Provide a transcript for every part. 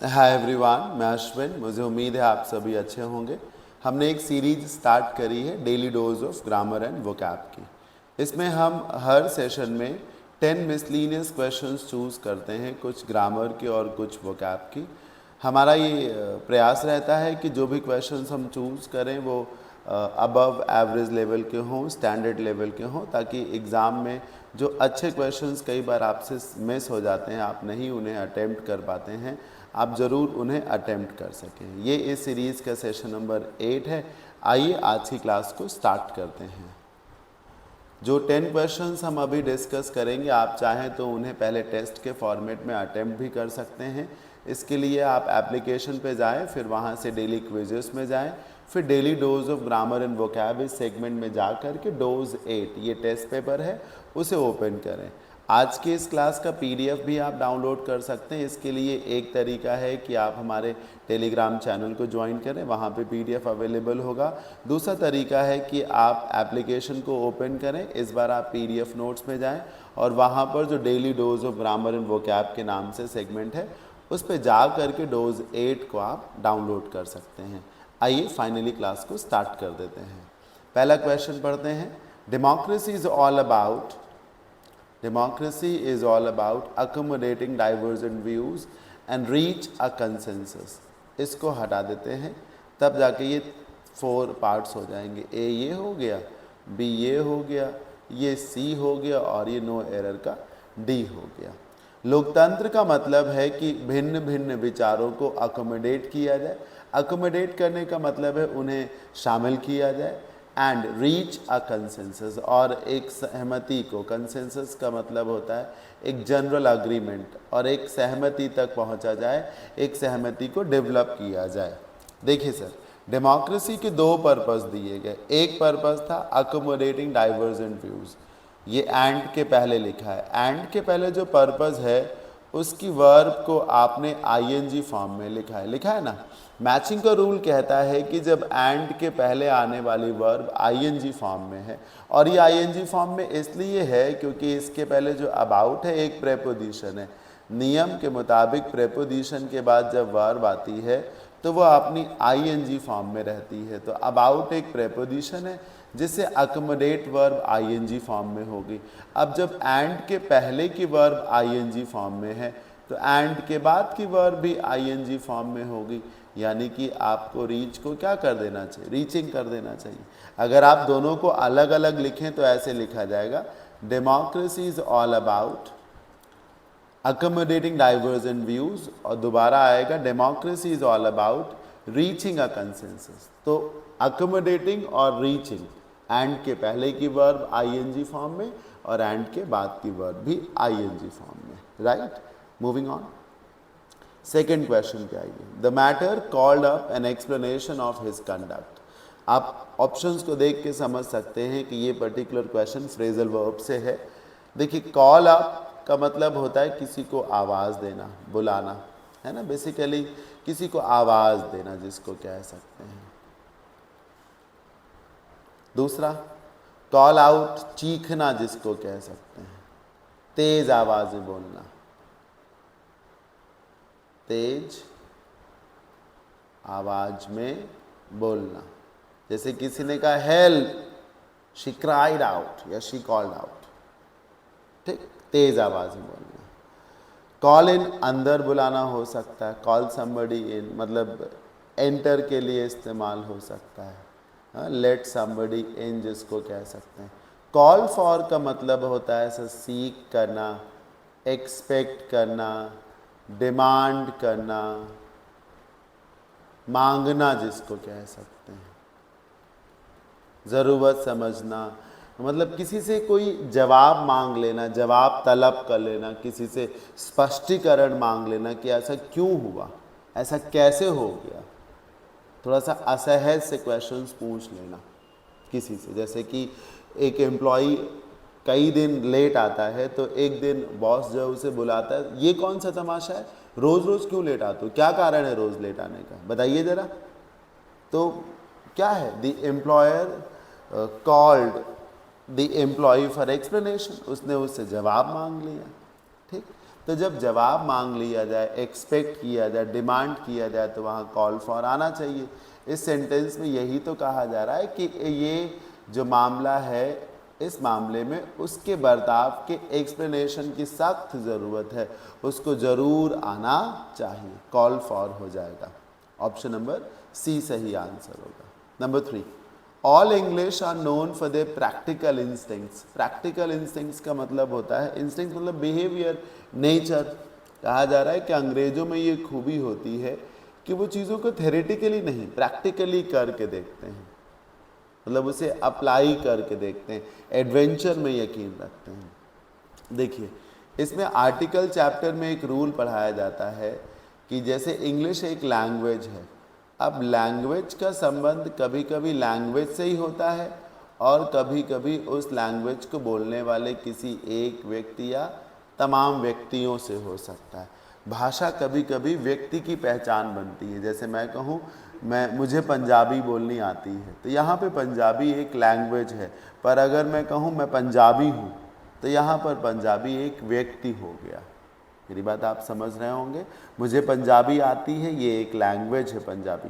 Hi everyone, मैं अश्विन। मुझे उम्मीद है आप सभी अच्छे होंगे। हमने एक सीरीज स्टार्ट करी है daily dose of grammar and vocab की। इसमें हम हर सेशन में 10 मिसलीनियस क्वेश्चंस चूज़ करते हैं, कुछ ग्रामर के और कुछ वोकैब की। हमारा ये प्रयास रहता है कि जो भी क्वेश्चंस हम चूज़ करें वो अबव एवरेज लेवल के हों, स्टैंडर्ड लेवल के हों, ताकि एग्ज़ाम में जो अच्छे क्वेश्चंस कई बार आपसे मिस हो जाते हैं, आप नहीं उन्हें अटेम्प्ट कर पाते हैं, आप ज़रूर उन्हें अटेम्प्ट कर सकें। ये इस सीरीज़ का सेशन नंबर 8 है। आइए आज की क्लास को स्टार्ट करते हैं। जो 10 क्वेश्चंस हम अभी डिस्कस करेंगे, आप चाहें तो उन्हें पहले टेस्ट के फॉर्मेट में अटेम्प्ट भी कर सकते हैं। इसके लिए आप एप्लीकेशन पे जाएं, फिर वहां से डेली क्विजेस में जाएं, फिर daily dose of grammar and vocab इस सेगमेंट में जा कर के डोज 8 ये टेस्ट पेपर है उसे ओपन करें। आज के इस क्लास का पीडीएफ भी आप डाउनलोड कर सकते हैं। इसके लिए एक तरीका है कि आप हमारे टेलीग्राम चैनल को ज्वाइन करें, वहाँ पे पीडीएफ अवेलेबल होगा। दूसरा तरीका है कि आप एप्लीकेशन को ओपन करें, इस बार आप पीडीएफ नोट्स में जाएं और वहाँ पर जो daily dose of grammar and vocab के नाम से सेगमेंट है उस पर जा करके डोज 8 को आप डाउनलोड कर सकते हैं। आइए फाइनली क्लास को स्टार्ट कर देते हैं। पहला क्वेश्चन पढ़ते हैं। Democracy is all about accommodating divergent views and reach a consensus। इसको हटा देते हैं, तब जाके ये 4 पार्ट्स हो जाएंगे। ए ये हो गया, बी ये हो गया, ये सी हो गया और ये नो एरर का डी हो गया। लोकतंत्र का मतलब है कि भिन्न भिन्न विचारों को अकोमोडेट किया जाए। अकोमोडेट करने का मतलब है उन्हें शामिल किया जाए। एंड रीच अ कंसेंसस, और एक सहमति को, कंसेंसस का मतलब होता है एक जनरल अग्रीमेंट, और एक सहमति तक पहुंचा जाए, एक सहमति को डेवलप किया जाए। देखिए सर, डेमोक्रेसी के 2 पर्पस दिए गए। एक पर्पस था अकोमोडेटिंग डाइवर्जेंट व्यूज़, ये एंड के पहले लिखा है। एंड के पहले जो पर्पस है उसकी वर्ब को आपने आईएनजी फॉर्म में लिखा है ना। मैचिंग का रूल कहता है कि जब एंड के पहले आने वाली वर्ब आईएनजी फॉर्म में है, और ये आईएनजी फॉर्म में इसलिए है क्योंकि इसके पहले जो अबाउट है एक प्रेपोजिशन है। नियम के मुताबिक प्रेपोजिशन के बाद जब वर्ब आती है तो वह अपनी आईएनजी फॉर्म में रहती है। तो अबाउट एक प्रेपोजिशन है जिससे अकोमोडेट वर्ब आईएनजी फॉर्म में होगी। अब जब एंड के पहले की वर्ब आईएनजी फॉर्म में है तो एंड के बाद की वर्ब भी आईएनजी फॉर्म में होगी, यानी कि आपको रीच को क्या कर देना चाहिए, रीचिंग कर देना चाहिए। अगर आप दोनों को अलग अलग लिखें तो ऐसे लिखा जाएगा, democracy is all about accommodating divergent views, और दोबारा आएगा democracy is all about reaching a consensus. तो accommodating और रीचिंग, एंड के पहले की वर्ब आईएनजी फॉर्म में और एंड के बाद की वर्ब भी आईएनजी फॉर्म में, right. Moving on, second question पे आइए। The matter called up an explanation of his conduct. आप ऑप्शंस को देख के समझ सकते हैं कि ये पर्टिकुलर क्वेश्चन फ्रेजल वर्ब से है। देखिए, कॉल अप का मतलब होता है किसी को आवाज़ देना, बुलाना, है ना। बेसिकली किसी को आवाज़ देना जिसको कह सकते हैं। दूसरा, कॉल आउट, चीखना जिसको कह सकते हैं, तेज आवाज़ में बोलना, तेज आवाज में बोलना। जैसे किसी ने कहा हेल्प, शी क्राइड आउट या शी कॉल्ड आउट, ठीक, तेज आवाज में बोलना। कॉल इन, अंदर बुलाना हो सकता है। कॉल समबडी इन मतलब एंटर के लिए इस्तेमाल हो सकता है। लेट समबडी इन जिसको कह सकते हैं। कॉल फॉर का मतलब होता है ऐसा सीख करना, एक्सपेक्ट करना, डिमांड करना, मांगना जिसको कह सकते हैं, ज़रूरत समझना, मतलब किसी से कोई जवाब मांग लेना, जवाब तलब कर लेना, किसी से स्पष्टीकरण मांग लेना कि ऐसा क्यों हुआ, ऐसा कैसे हो गया। थोड़ा सा असहज से क्वेश्चंस पूछ लेना किसी से। जैसे कि एक एम्प्लॉई कई दिन लेट आता है तो एक दिन बॉस जो है उसे बुलाता है, ये कौन सा तमाशा है, रोज़ रोज़ क्यों लेट आते हो, क्या कारण है रोज़ लेट आने का, बताइए ज़रा। तो क्या है, the employer called the employ for explanation, उसने उससे जवाब मांग लिया, ठीक। तो जब जवाब मांग लिया जाए, एक्सपेक्ट किया जाए, डिमांड किया जाए, तो वहाँ कॉल फॉर आना चाहिए। इस सेंटेंस में यही तो कहा जा रहा है कि ये जो मामला है, इस मामले में उसके बर्ताव के एक्सप्लेनेशन की सख्त ज़रूरत है, उसको ज़रूर आना चाहिए। कॉल फॉर हो जाएगा। ऑप्शन नंबर सी सही आंसर होगा। Number 3, all English are known for their practical instincts. Practical instincts का मतलब होता है, इंस्टिंक्ट मतलब बिहेवियर, नेचर। कहा जा रहा है कि अंग्रेज़ों में ये खूबी होती है कि वो चीज़ों को थ्योरेटिकली नहीं, प्रैक्टिकली करके देखते हैं, मतलब उसे अप्लाई करके देखते हैं, एडवेंचर में यकीन रखते हैं। देखिए, इसमें आर्टिकल चैप्टर में एक रूल पढ़ाया जाता है कि जैसे इंग्लिश एक लैंग्वेज है, अब लैंग्वेज का संबंध कभी कभी लैंग्वेज से ही होता है और कभी कभी उस लैंग्वेज को बोलने वाले किसी एक व्यक्ति या तमाम व्यक्तियों से हो सकता है। भाषा कभी कभी व्यक्ति की पहचान बनती है। जैसे मैं कहूँ मुझे पंजाबी बोलनी आती है, तो यहाँ पे पंजाबी एक लैंग्वेज है, पर अगर मैं कहूँ मैं पंजाबी हूँ, तो यहाँ पर पंजाबी एक व्यक्ति हो गया। मेरी बात आप समझ रहे होंगे। मुझे पंजाबी आती है, ये एक लैंग्वेज है पंजाबी।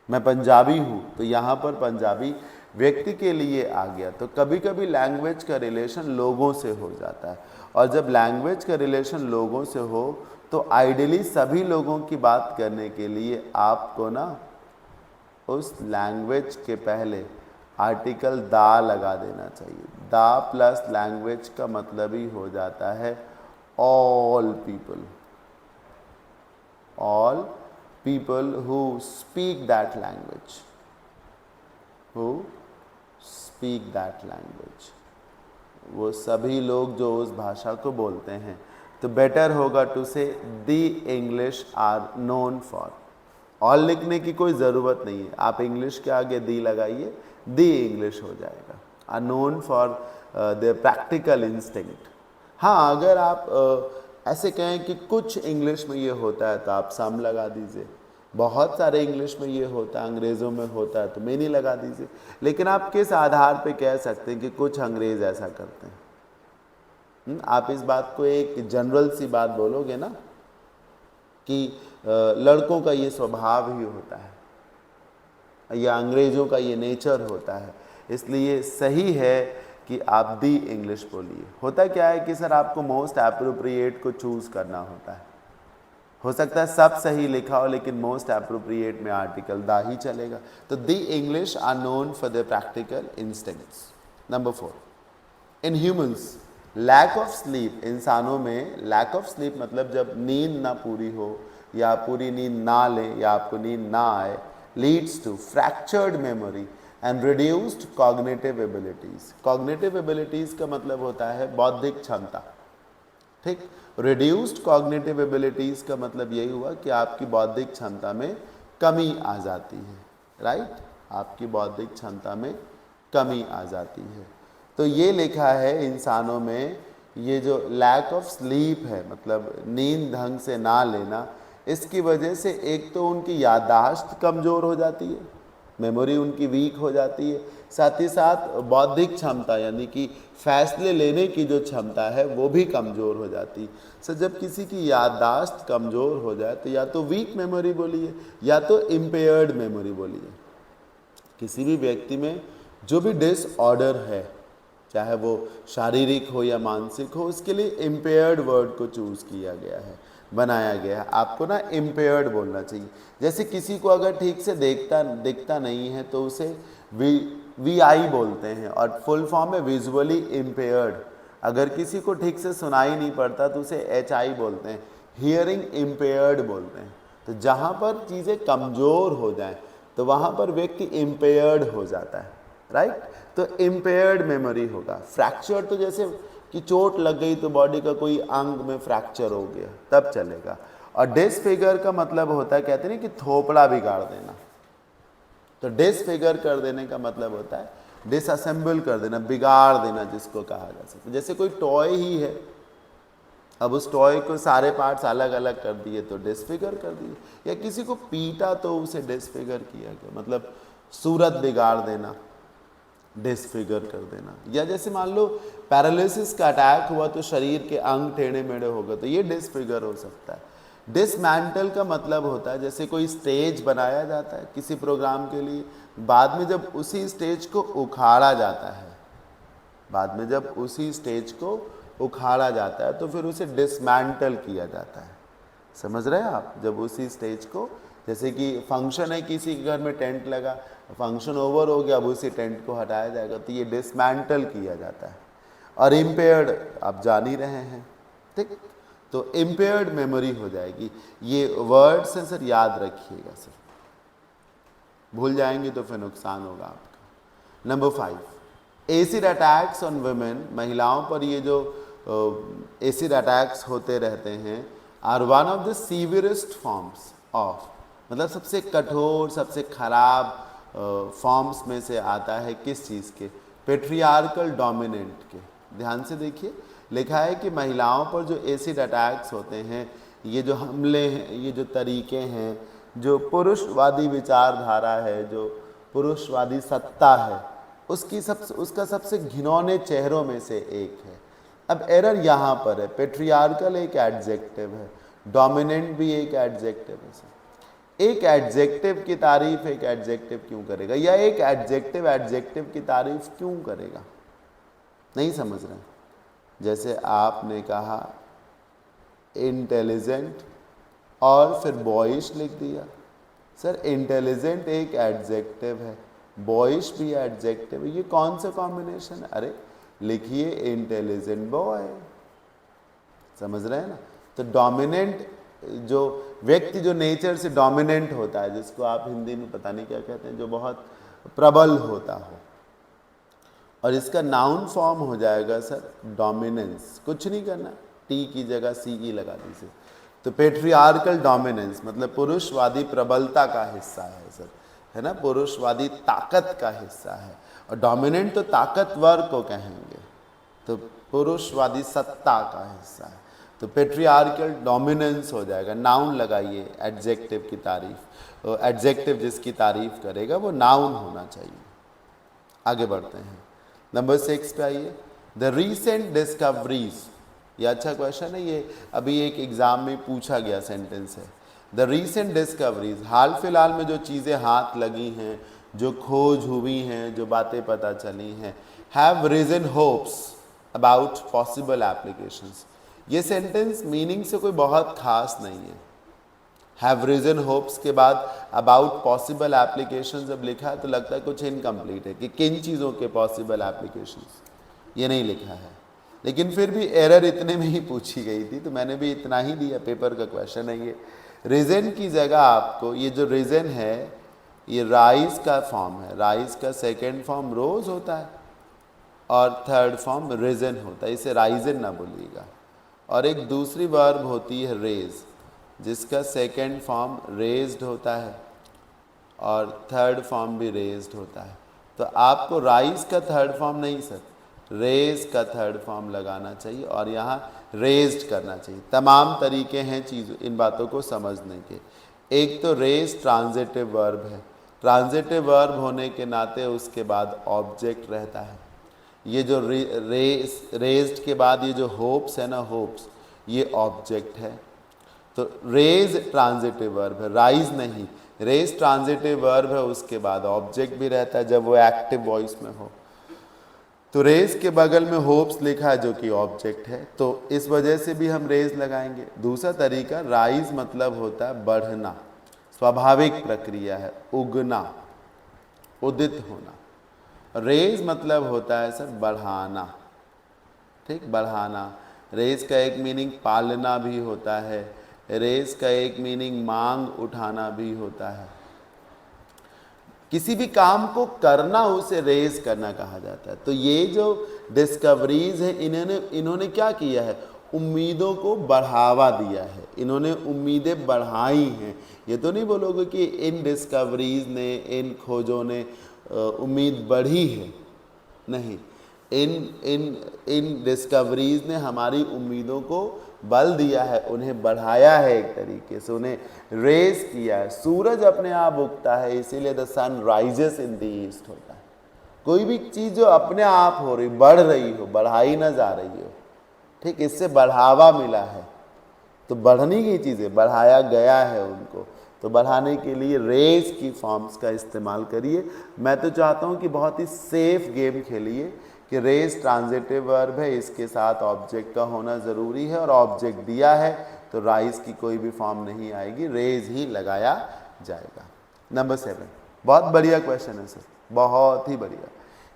मैं पंजाबी हूँ, तो यहाँ पर पंजाबी व्यक्ति के लिए आ गया। तो कभी कभी लैंग्वेज का रिलेशन लोगों से हो जाता है, और जब लैंग्वेज का रिलेशन लोगों से हो तो आइडियली सभी लोगों की बात करने के लिए आपको ना उस लैंग्वेज के पहले आर्टिकल दा लगा देना चाहिए। दा प्लस लैंग्वेज का मतलब ही हो जाता है all people, all people who speak that language, who speak that language, वो सभी लोग जो उस भाषा को बोलते हैं। तो बेटर होगा to say the English are known for. All लिखने की कोई ज़रूरत नहीं है, आप इंग्लिश के आगे दी लगाइए, दी इंग्लिश हो जाएगा। Are known for their practical instinct. हाँ, अगर आप ऐसे कहें कि कुछ इंग्लिश में ये होता है तो आप सम लगा दीजिए, बहुत सारे इंग्लिश में ये होता है, अंग्रेज़ों में होता है तो मेनी लगा दीजिए। लेकिन आप किस आधार पे कह सकते हैं कि कुछ अंग्रेज़ ऐसा करते हैं? आप इस बात को एक जनरल सी बात बोलोगे ना कि लड़कों का ये स्वभाव ही होता है या अंग्रेज़ों का ये नेचर होता है, इसलिए सही है कि आप दी इंग्लिश बोलिए। होता क्या है कि सर आपको मोस्ट एप्रोप्रिएट को चूज़ करना होता है। हो सकता है सब सही लिखा हो, लेकिन मोस्ट एप्रोप्रिएट में आर्टिकल दा ही चलेगा। तो the English are known for the practical instincts. Number 4, in humans lack of sleep. इंसानों में लैक ऑफ स्लीप मतलब जब नींद ना पूरी हो या पूरी नींद ना लें या आपको नींद ना आए, leads to fractured memory and reduced cognitive abilities. Cognitive abilities का मतलब होता है बौद्धिक क्षमता, ठीक। रिड्यूस्ड कॉग्निटिव एबिलिटीज़ का मतलब यही हुआ कि आपकी बौद्धिक क्षमता में कमी आ जाती है, राइट। आपकी बौद्धिक क्षमता में कमी आ जाती है। तो ये लिखा है इंसानों में ये जो लैक ऑफ स्लीप है, मतलब नींद ढंग से ना लेना, इसकी वजह से एक तो उनकी याददाश्त कमज़ोर हो जाती है, मेमोरी उनकी वीक हो जाती है, साथ ही साथ बौद्धिक क्षमता यानी कि फैसले लेने की जो क्षमता है वो भी कमज़ोर हो जाती है। सर जब किसी की याददाश्त कमज़ोर हो जाए तो या तो वीक मेमोरी बोलिए या तो इम्पेयर्ड मेमोरी बोलिए। किसी भी व्यक्ति में जो भी डिसऑर्डर है, चाहे वो शारीरिक हो या मानसिक हो, उसके लिए इम्पेयर्ड वर्ड को चूज़ किया गया है, बनाया गया है। आपको ना इम्पेयर्ड बोलना चाहिए। जैसे किसी को अगर ठीक से दिखता नहीं है तो उसे VI बोलते हैं, और फुल फॉर्म में विजुअली इम्पेयर्ड। अगर किसी को ठीक से सुनाई नहीं पड़ता तो उसे HI बोलते हैं, हियरिंग इम्पेयर्ड बोलते हैं। तो जहाँ पर चीज़ें कमज़ोर हो जाएं तो वहाँ पर व्यक्ति इम्पेयर्ड हो जाता है, राइट। तो इम्पेयर्ड मेमोरी होगा। फ्रैक्चर तो जैसे कि चोट लग गई तो बॉडी का कोई अंग में फ्रैक्चर हो गया तब चलेगा। और डिसफिगर का मतलब होता है, कहते हैं कि थोपड़ा बिगाड़ देना। तो डिसफिगर कर देने का मतलब होता है डिसअसेंबल कर देना, बिगाड़ देना जिसको कहा जा सकता है। जैसे कोई टॉय ही है, अब उस टॉय को सारे पार्ट्स अलग अलग कर दिए तो डिसफिगर कर दिए, या किसी को पीटा तो उसे डिसफिगर किया गया, मतलब सूरत बिगाड़ देना। डिसफिगर कर देना। या जैसे मान लो पैरालिसिस का अटैक हुआ तो शरीर के अंग टेढ़े मेढ़े हो गए, तो ये डिसफिगर हो सकता है। डिसमैंटल का मतलब होता है जैसे कोई स्टेज बनाया जाता है किसी प्रोग्राम के लिए, बाद में जब उसी स्टेज को उखाड़ा जाता है, बाद में जब उसी स्टेज को उखाड़ा जाता है तो फिर उसे डिसमैंटल किया जाता है। समझ रहे हैं आप? जब उसी स्टेज को, जैसे कि फंक्शन है किसी के घर में, टेंट लगा, फंक्शन ओवर हो गया, अब उसी टेंट को हटाया जाएगा, तो ये डिसमैंटल किया जाता है। और इम्पेयर्ड आप जान ही रहे हैं, ठीक? तो इम्पेयर्ड मेमोरी हो जाएगी। ये वर्ड्स हैं सर, याद रखिएगा सर, भूल जाएंगे तो फिर नुकसान होगा आपका। Number 5, acid attacks on women, महिलाओं पर ये जो एसिड अटैक्स होते रहते हैं, are one of the severest forms of, मतलब सबसे कठोर सबसे खराब फॉर्म्स में से आता है किस चीज़ के? पेट्रियार्कल डोमिनेंट के। ध्यान से देखिए, लिखा है कि महिलाओं पर जो एसिड अटैक्स होते हैं, ये जो हमले हैं, ये जो तरीके हैं, जो पुरुषवादी विचारधारा है, जो पुरुषवादी सत्ता है, उसका सबसे घिनौने चेहरों में से एक है। अब एरर यहाँ पर है, पेट्रियार्कल एक एडजेक्टिव है, डोमिनेंट भी एक एडजेक्टिव है सर। एक एडजेक्टिव की तारीफ एक एडजेक्टिव क्यों करेगा, या एक एडजेक्टिव एडजेक्टिव की तारीफ क्यों करेगा? नहीं समझ रहे? जैसे आपने कहा इंटेलिजेंट और फिर बॉयिश लिख दिया। सर इंटेलिजेंट एक एडजेक्टिव है, बॉयिश भी एडजेक्टिव है, ये कौन सा कॉम्बिनेशन है? अरे लिखिए इंटेलिजेंट बॉय। समझ रहे हैं ना? तो डोमिनेंट जो व्यक्ति जो नेचर से डोमिनेंट होता है, जिसको आप हिंदी में पता नहीं क्या कहते हैं, जो बहुत प्रबल होता हो, और इसका नाउन फॉर्म हो जाएगा सर डोमिनेंस। कुछ नहीं करना, टी की जगह सी लगा दीजिए। तो पेट्रियार्कल डोमिनेंस मतलब पुरुषवादी प्रबलता का हिस्सा है सर, है ना, पुरुषवादी ताकत का हिस्सा है। और डोमिनेंट तो ताकतवर को कहेंगे, तो पुरुषवादी सत्ता का हिस्सा है। तो पेट्रियार्कल डोमिनेंस हो जाएगा। नाउन लगाइए एडजेक्टिव की तारीफ, एडजेक्टिव जिसकी तारीफ करेगा वो नाउन होना चाहिए। आगे बढ़ते हैं, नंबर 6 पे आइए। द रीसेंट डिस्कवरीज, ये अच्छा क्वेश्चन है, ये अभी एक एग्जाम में पूछा गया सेंटेंस है। द रीसेंट डिस्कवरीज, हाल फिलहाल में जो चीज़ें हाथ लगी हैं, जो खोज हुई हैं, जो बातें पता चली हैं, have reason hopes about possible applications. ये सेंटेंस मीनिंग से कोई बहुत खास नहीं है। हैव रिजन होप्स के बाद अबाउट पॉसिबल एप्लीकेशन जब लिखा है तो लगता है कुछ इनकम्प्लीट है, कि किन चीज़ों के पॉसिबल एप्लीकेशंस, ये नहीं लिखा है। लेकिन फिर भी एरर इतने में ही पूछी गई थी तो मैंने भी इतना ही दिया, पेपर का क्वेश्चन है ये। रीजन की जगह आपको ये जो रीजन है ये राइज का फॉर्म है, राइज का सेकेंड फॉर्म रोज होता है और थर्ड फॉर्म रीजन होता है, इसे राइजन ना बोलिएगा। और एक दूसरी वर्ब होती है रेज, जिसका सेकेंड फॉर्म रेज्ड होता है और थर्ड फॉर्म भी रेज्ड होता है। तो आपको राइज का थर्ड फॉर्म नहीं सर, रेज का थर्ड फॉर्म लगाना चाहिए और यहाँ रेज्ड करना चाहिए। तमाम तरीके हैं चीज़ इन बातों को समझने के। एक तो रेज ट्रांजिटिव वर्ब है, ट्रांजिटिव वर्ब होने के नाते उसके बाद ऑब्जेक्ट रहता है। ये जो रेज्ड के बाद ये जो होप्स है ना, होप्स, ये ऑब्जेक्ट है। तो रेज ट्रांजिटिव वर्ब है, राइज नहीं। रेज ट्रांजिटिव वर्ब है, उसके बाद ऑब्जेक्ट भी रहता है जब वो एक्टिव वॉइस में हो। तो रेज के बगल में होप्स लिखा है जो कि ऑब्जेक्ट है, तो इस वजह से भी हम रेज लगाएंगे। दूसरा तरीका, राइज मतलब होता है बढ़ना, स्वाभाविक प्रक्रिया है, उगना, उदित होना। रेज मतलब होता है सर बढ़ाना, ठीक, बढ़ाना। रेज का एक मीनिंग पालना भी होता है, रेज का एक मीनिंग मांग उठाना भी होता है। किसी भी काम को करना उसे रेज करना कहा जाता है। तो ये जो डिस्कवरीज है इन्होंने क्या किया है, उम्मीदों को बढ़ावा दिया है, इन्होंने उम्मीदें बढ़ाई हैं। ये तो नहीं बोलोगे कि इन डिस्कवरीज ने, इन खोजों ने उम्मीद बढ़ी है, नहीं, इन डिस्कवरीज ने हमारी उम्मीदों को बल दिया है, उन्हें बढ़ाया है, एक तरीके से उन्हें रेज किया है। सूरज अपने आप उगता है, इसीलिए the sun rises in the east होता है। कोई भी चीज़ जो अपने आप हो रही, बढ़ रही हो, बढ़ाई ना जा रही हो, ठीक, इससे बढ़ावा मिला है, तो बढ़नी की चीज़ें बढ़ाया गया है उनको, तो बढ़ाने के लिए रेज की फॉर्म्स का इस्तेमाल करिए। मैं तो चाहता हूँ कि बहुत ही सेफ गेम खेलिए कि रेज ट्रांजिटिव वर्ब है, इसके साथ ऑब्जेक्ट का होना ज़रूरी है, और ऑब्जेक्ट दिया है तो राइज की कोई भी फॉर्म नहीं आएगी, रेज ही लगाया जाएगा। नंबर 7, बहुत बढ़िया क्वेश्चन है सर, बहुत ही बढ़िया।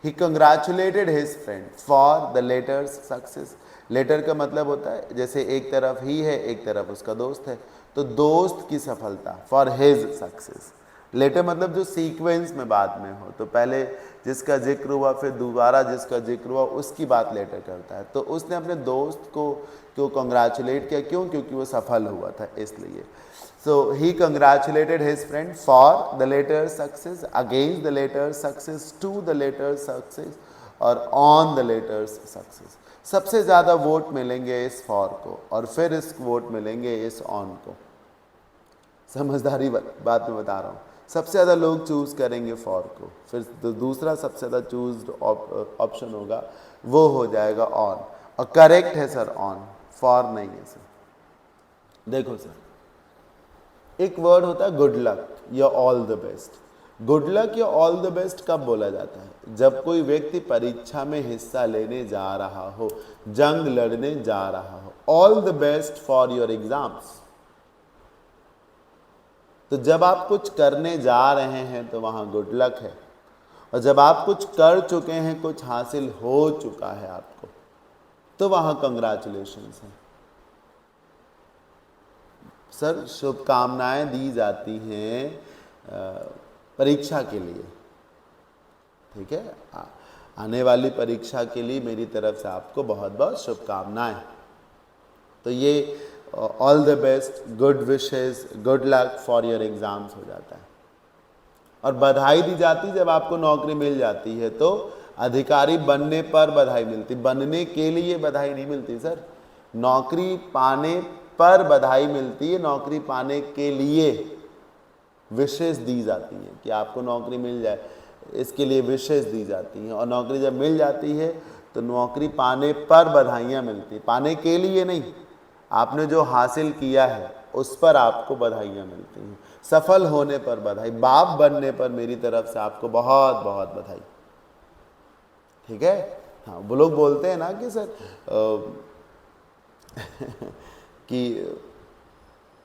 He congratulated his friend for the latter's success. Latter का मतलब होता है जैसे एक तरफ ही है, एक तरफ उसका दोस्त है, तो दोस्त की सफलता, फॉर हिज सक्सेस। लेटर मतलब जो सीक्वेंस में बाद में हो, तो पहले जिसका जिक्र हुआ फिर दोबारा जिसका जिक्र हुआ, उसकी बात लेटर करता है। तो उसने अपने दोस्त को कंग्रेचुलेट किया, क्यों? क्योंकि वो सफल हुआ था, इसलिए। So he congratulated his friend for the latter success, against the latter success, to the latter success और ऑन द लेटर्स सक्सेस। सबसे ज़्यादा वोट मिलेंगे इस फॉर को, और फिर इस वोट मिलेंगे इस ऑन को। समझदारी बात मैं बता रहा हूँ। सबसे ज़्यादा लोग चूज़ करेंगे फॉर को, फिर दूसरा सबसे ज़्यादा चूज ऑप्शन होगा वो हो जाएगा ऑन, और करेक्ट है सर ऑन, फॉर नहीं है सर। देखो सर, एक वर्ड होता है गुड लक या all the best. Good luck या ऑल द बेस्ट कब बोला जाता है? जब कोई व्यक्ति परीक्षा में हिस्सा लेने जा रहा हो, जंग लड़ने जा रहा हो। All the best for your exams. तो जब आप कुछ करने जा रहे हैं तो वहां गुड लक है, और जब आप कुछ कर चुके हैं, कुछ हासिल हो चुका है आपको, तो वहां कंग्रेचुलेशंस है। सर शुभकामनाएं दी जाती हैं परीक्षा के लिए, ठीक है? आने वाली परीक्षा के लिए मेरी तरफ से आपको बहुत बहुत शुभकामनाएं। तो ये all the best, good wishes, good luck for your exams हो जाता है। और बधाई दी जाती जब आपको नौकरी मिल जाती है, तो अधिकारी बनने पर बधाई मिलती, बनने के लिए बधाई नहीं मिलती सर। नौकरी पाने पर बधाई मिलती है, नौकरी पाने के लिए विशेष दी जाती है कि आपको नौकरी मिल जाए, इसके लिए विशेष दी जाती हैं। और नौकरी जब मिल जाती है तो नौकरी पाने पर बधाइयाँ मिलती, पाने के लिए नहीं, आपने जो हासिल किया है उस पर आपको बधाइयाँ मिलती हैं। सफल होने पर बधाई, बाप बनने पर मेरी तरफ से आपको बहुत बहुत बधाई, ठीक है? हाँ, वो लोग बोलते हैं ना कि सर कि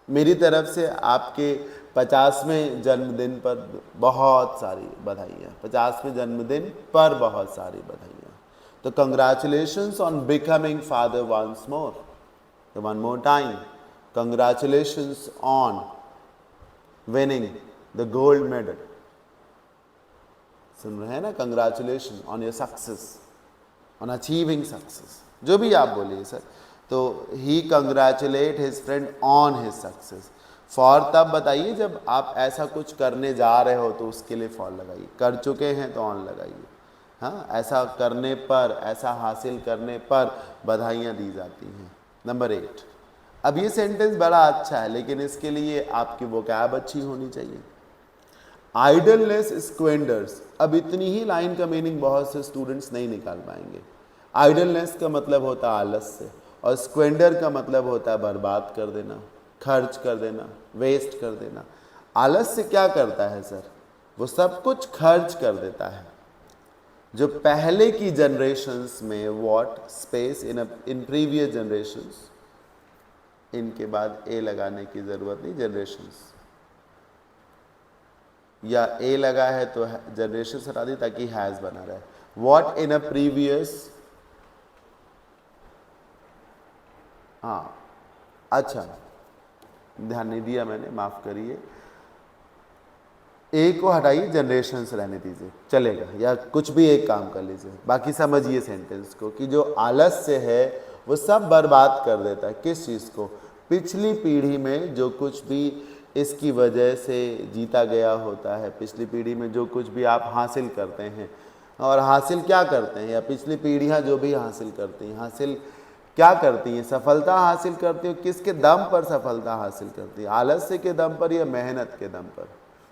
मेरी तरफ से आपके 50वें जन्मदिन पर बहुत सारी बधाइयाँ, 50वें जन्मदिन पर बहुत सारी बधाइयाँ। तो congratulations on becoming father once more, तो one more time, congratulations on winning the gold medal. सुन रहे हैं ना? Congratulation on your success, on achieving success, जो भी आप बोलिए सर। तो he congratulate his friend on his success. For तब बताइए जब आप ऐसा कुछ करने जा रहे हो, तो उसके लिए फॉर लगाइए। कर चुके हैं तो ऑन लगाइए। हाँ, ऐसा करने पर, ऐसा हासिल करने पर बधाइयाँ दी जाती हैं। नंबर 8। अब ये सेंटेंस बड़ा अच्छा है, लेकिन इसके लिए आपकी वोकैब अच्छी होनी चाहिए। आइडलनेस स्क्वेंडर्स। अब इतनी ही लाइन का मीनिंग बहुत से स्टूडेंट्स नहीं निकाल पाएंगे। आइडलनेस का मतलब होता है आलस्य, और स्क्वेंडर का मतलब होता है बर्बाद कर देना, खर्च कर देना, वेस्ट कर देना। आलस्य क्या करता है सर? वो सब कुछ खर्च कर देता है। जो पहले की जनरेशन्स में what space in previous generations, इनके बाद ए लगाने की जरूरत नहीं, जनरेशन्स, या ए लगा है तो जनरेशन हटा दी ताकि हैज बना रहे। व्हाट इन अ प्रीवियस, हाँ अच्छा ध्यान नहीं दिया मैंने, माफ करिए। ए को हटाइए, जनरेशन से रहने दीजिए, चलेगा, या कुछ भी एक काम कर लीजिए। बाकी समझिए सेंटेंस को कि जो आलस्य है वो सब बर्बाद कर देता है। किस चीज़ को? पिछली पीढ़ी में जो कुछ भी इसकी वजह से जीता गया होता है, पिछली पीढ़ी में जो कुछ भी आप हासिल करते हैं, और हासिल क्या करते हैं, या पिछली पीढ़ियाँ जो भी हासिल करती हैं, हासिल क्या करती हैं? सफलता हासिल करती हैं। किसके दम पर सफलता हासिल करती है? आलस्य के दम पर या मेहनत के दम पर?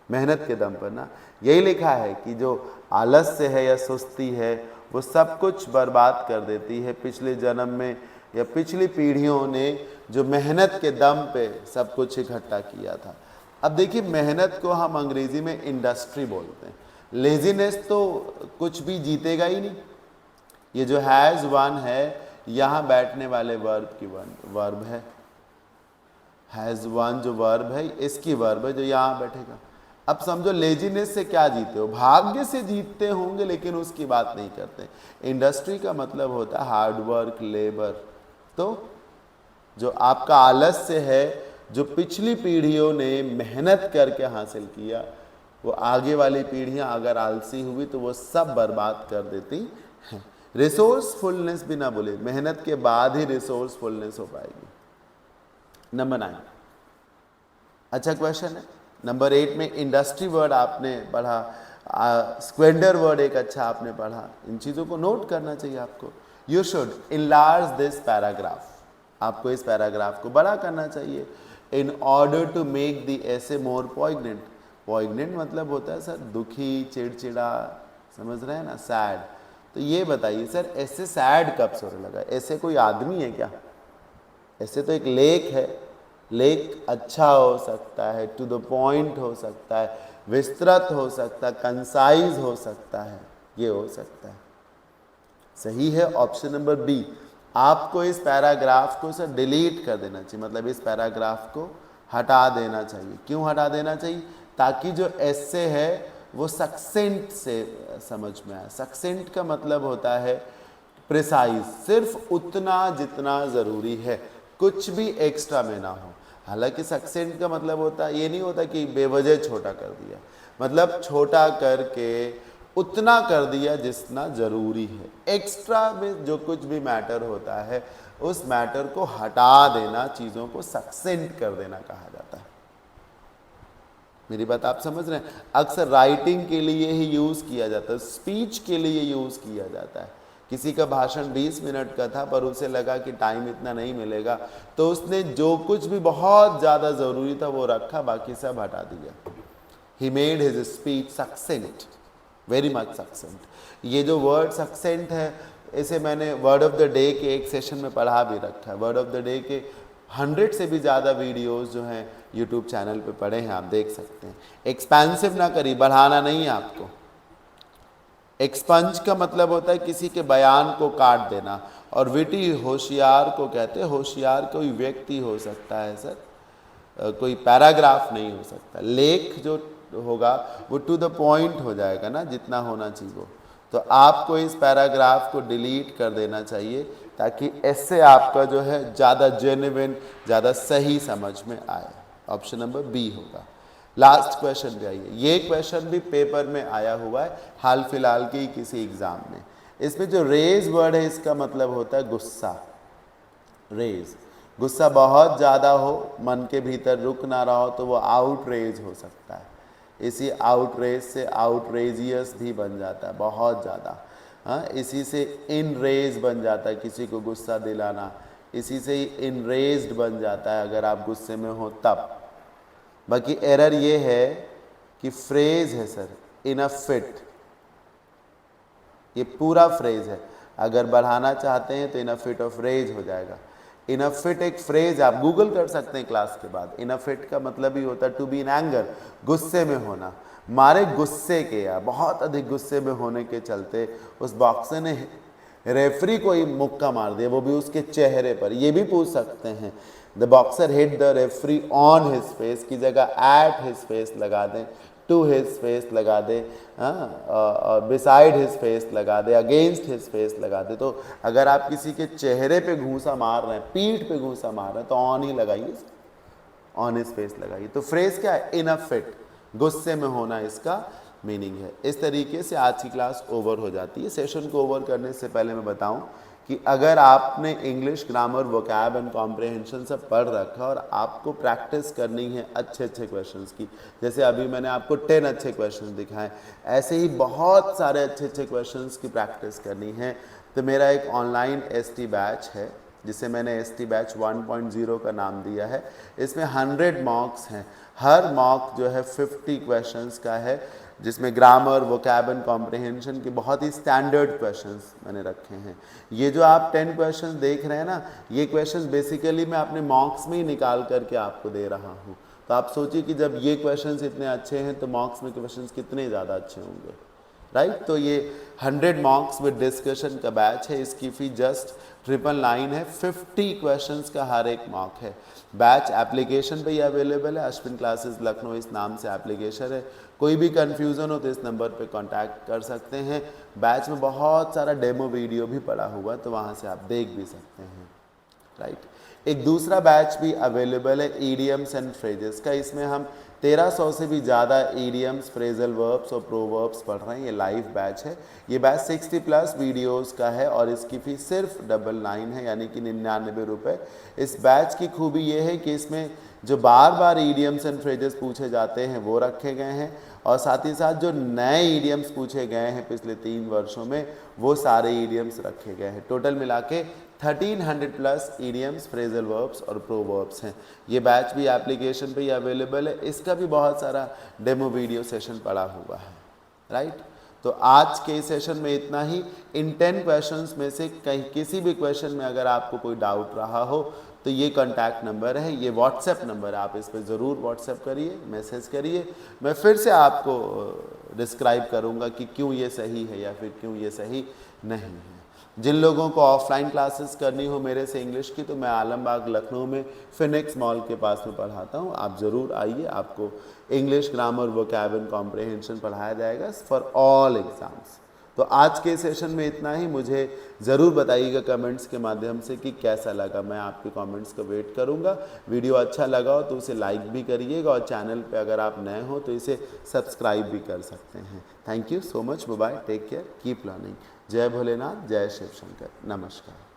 मेहनत के दम पर ना। यही लिखा है कि जो आलस्य है या सुस्ती है वो सब कुछ बर्बाद कर देती है। पिछले जन्म में या पिछली पीढ़ियों ने जो मेहनत के दम पे सब कुछ इकट्ठा किया था। अब देखिए, मेहनत को हम अंग्रेजी में इंडस्ट्री बोलते हैं। लेजीनेस तो कुछ भी जीतेगा ही नहीं। ये जो हैज़ वन है, यहाँ बैठने वाले वर्ब की वर्ब है। हैज़ वन जो वर्ब है, इसकी वर्ब है जो यहाँ बैठेगा। अब समझो, लेजीनेस से क्या जीते हो? भाग्य से जीतते होंगे, लेकिन उसकी बात नहीं करते। इंडस्ट्री का मतलब होता है हार्ड वर्क, लेबर। तो जो आपका आलस्य है, जो पिछली पीढ़ियों ने मेहनत करके हासिल किया, वो आगे वाली पीढ़ियां अगर आलसी हुई तो वो सब बर्बाद कर देती हैं। रिसोर्सफुलनेस भी ना बोले, मेहनत के बाद ही रिसोर्सफुलनेस हो पाएगी। नंबर 9, अच्छा क्वेश्चन है। नंबर 8 में इंडस्ट्री वर्ड आपने पढ़ा, स्क्वेंडर वर्ड एक अच्छा आपने पढ़ा। इन चीज़ों को नोट करना चाहिए आपको। You should enlarge this paragraph, आपको इस पैराग्राफ को बड़ा करना चाहिए। In order to make the essay more poignant. Poignant मतलब होता है सर दुखी, चिड़चिड़ा, समझ रहे हैं ना, सैड। तो ये बताइए सर, ऐसे सैड कब से होने लगा? ऐसे कोई आदमी है क्या? ऐसे तो एक लेख है। लेख अच्छा हो सकता है, टू द पॉइंट हो सकता है, विस्तृत हो सकता है, कंसाइज हो सकता है, ये हो सकता है। सही है ऑप्शन नंबर बी। आपको इस पैराग्राफ को सर डिलीट कर देना चाहिए, मतलब इस पैराग्राफ को हटा देना चाहिए। क्यों हटा देना चाहिए? ताकि जो एस्से है वो सक्सेंट से समझ में आए। सक्सेंट का मतलब होता है प्रिसाइज, सिर्फ उतना जितना ज़रूरी है, कुछ भी एक्स्ट्रा में ना हो। हालांकि सक्सेंट का मतलब होता है, ये नहीं होता कि बेवजह छोटा कर दिया, मतलब छोटा करके उतना कर दिया जितना ज़रूरी है। एक्स्ट्रा में जो कुछ भी मैटर होता है, उस मैटर को हटा देना, चीज़ों को सक्सेंट कर देना कहा जाता है। मेरी बात आप समझ रहे हैं? अक्सर राइटिंग के लिए ही यूज़ किया जाता है, स्पीच के लिए यूज़ किया जाता है। किसी का भाषण 20 मिनट का था, पर उसे लगा कि टाइम इतना नहीं मिलेगा, तो उसने जो कुछ भी बहुत ज़्यादा ज़रूरी था वो रखा, बाकी सब हटा दिया। He made his speech सक्सेंट, very much सक्सेंट। ये जो वर्ड सक्सेंट है, इसे मैंने वर्ड ऑफ द डे के एक सेशन में पढ़ा भी रखा है। वर्ड ऑफ द डे के 100 से भी ज़्यादा वीडियोस जो हैं यूट्यूब चैनल पे पड़े हैं, आप देख सकते हैं। एक्सपेंसिव ना करिए, बढ़ाना नहीं है आपको। एक्सपंज का मतलब होता है किसी के बयान को काट देना, और विटी होशियार को कहते हैं। होशियार कोई व्यक्ति हो सकता है सर, कोई पैराग्राफ नहीं हो सकता। लेख जो होगा वो टू द पॉइंट हो जाएगा ना, जितना होना चाहिए वो। तो आपको इस पैराग्राफ को डिलीट कर देना चाहिए, ताकि इससे आपका जो है ज़्यादा जेन्युइन, ज़्यादा सही समझ में आए। ऑप्शन नंबर बी होगा। लास्ट क्वेश्चन पे आइए। ये क्वेश्चन भी पेपर में आया हुआ है, हाल फिलहाल के ही किसी एग्जाम में। इसमें जो रेज वर्ड है, इसका मतलब होता है गुस्सा। रेज, गुस्सा बहुत ज़्यादा हो, मन के भीतर रुक ना रहा हो, तो वो आउटरेज हो सकता है। इसी आउटरेज से आउटरेजियस भी बन जाता है, बहुत ज़्यादा। हाँ, इसी से इनरेज बन जाता है, किसी को गुस्सा दिलाना। इसी से ही इनरेज्ड बन जाता है अगर आप गुस्से में हो तब। बाकी एरर ये है कि फ्रेज है सर, इन अ फिट, ये पूरा फ्रेज है। अगर बढ़ाना चाहते हैं तो इन अ फिट ऑफ रेज हो जाएगा। इन अ फिट एक फ्रेज आप गूगल कर सकते हैं क्लास के बाद। इन अ फिट का मतलब ही होता है टू बी इन एंगर, गुस्से में होना। मारे गुस्से के या बहुत अधिक गुस्से में होने के चलते उस बॉक्सर ने रेफरी को ही मुक्का मार दिया, वो भी उसके चेहरे पर। ये भी पूछ सकते हैं, the boxer hit the referee on his face की जगह एट हिज फेस लगा दें, टू हिज फेस लगा दे, और बिसाइड हिज फेस लगा दे, अगेंस्ट हिज फेस लगा दे। तो अगर आप किसी के चेहरे पे घूंसा मार रहे हैं, पीठ पे घूंसा मार रहे हैं, तो ऑन ही लगाइए, ऑन हिज फेस लगाइए। तो फ्रेज क्या है? इन अ फिट, गुस्से में होना इसका मीनिंग है। इस तरीके से आज की क्लास ओवर हो जाती है। सेशन को ओवर करने से पहले मैं बताऊं कि अगर आपने English grammar, vocab and comprehension सब पढ़ रखा और आपको प्रैक्टिस करनी है अच्छे अच्छे क्वेश्चंस की, जैसे अभी मैंने आपको 10 अच्छे क्वेश्चंस दिखाए, ऐसे ही बहुत सारे अच्छे अच्छे क्वेश्चंस की प्रैक्टिस करनी है, तो मेरा एक ऑनलाइन ST बैच है, जिसे मैंने ST बैच 1.0 का नाम दिया है। इसमें 100 मॉक्स हैं, हर मॉक जो है 50 क्वेश्चंस का है, जिसमें ग्रामर, वोकैब कॉम्प्रिहेंशन के बहुत ही स्टैंडर्ड क्वेश्चंस मैंने रखे हैं। ये जो आप 10 क्वेश्चंस देख रहे हैं ना, ये क्वेश्चंस बेसिकली मैं अपने मॉक्स में ही निकाल करके आपको दे रहा हूँ। तो आप सोचिए कि जब ये क्वेश्चंस इतने अच्छे हैं तो मॉक्स में क्वेश्चंस कितने ज़्यादा अच्छे होंगे, राइट। तो ये 100 मॉक्स विद डिस्कशन का बैच है। इसकी फी जस्ट 999 है। 50 क्वेश्चंस का हर एक मॉक है। बैच एप्लीकेशन पे ही अवेलेबल है, अश्विन क्लासेस लखनऊ इस नाम से एप्लीकेशन है। कोई भी कंफ्यूजन हो तो इस नंबर पे कांटेक्ट कर सकते हैं। बैच में बहुत सारा डेमो वीडियो भी पड़ा हुआ, तो वहाँ से आप देख भी सकते हैं, राइट। एक दूसरा बैच भी अवेलेबल है ईडियम्स एंड फ्रेजेस का। इसमें हम 1300 से भी ज़्यादा ईडियम्स, फ्रेजल वर्ब्स और प्रोवर्ब्स पढ़ रहे हैं। ये लाइव बैच है। ये बैच 60+ वीडियोस का है और इसकी फीस सिर्फ 99 है, यानी कि 99 रुपये। इस बैच की खूबी ये है कि इसमें जो बार बार ईडियम्स एंड फ्रेजेस पूछे जाते हैं वो रखे गए हैं, और साथ ही साथ जो नए ईडियम्स पूछे गए हैं पिछले 3 वर्षों में वो सारे ईडियम्स रखे गए हैं। टोटल मिला के 1300+ ईडियम्स, फ्रेजल वर्ब्स और प्रोवर्ब्स हैं। ये बैच भी एप्लीकेशन पे ही अवेलेबल है। इसका भी बहुत सारा डेमो वीडियो सेशन पड़ा हुआ है, राइट। तो आज के सेशन में इतना ही। इन 10 क्वेश्चंस में से कहीं किसी भी क्वेश्चन में अगर आपको कोई डाउट रहा हो तो ये कॉन्टैक्ट नंबर है, ये व्हाट्सएप नंबर है, आप इस पर ज़रूर व्हाट्सएप करिए, मैसेज करिए। मैं फिर से आपको डिस्क्राइब करूँगा कि क्यों ये सही है या फिर क्यों ये सही नहीं है। जिन लोगों को ऑफलाइन क्लासेस करनी हो मेरे से इंग्लिश की, तो मैं आलमबाग लखनऊ में फिनिक्स मॉल के पास में पढ़ाता हूँ। आप ज़रूर आइए, आपको English, grammar, vocab and comprehension पढ़ाया जाएगा फॉर ऑल एग्ज़ाम्स। तो आज के सेशन में इतना ही। मुझे ज़रूर बताइएगा कमेंट्स के माध्यम से कि कैसा लगा। मैं आपके कमेंट्स का वेट करूंगा। वीडियो अच्छा लगा हो तो उसे लाइक भी करिएगा, और चैनल पे अगर आप नए हो तो इसे सब्सक्राइब भी कर सकते हैं। Thank you so much. Bye bye, take care, keep learning. जय भोलेनाथ, जय शिव शंकर, नमस्कार।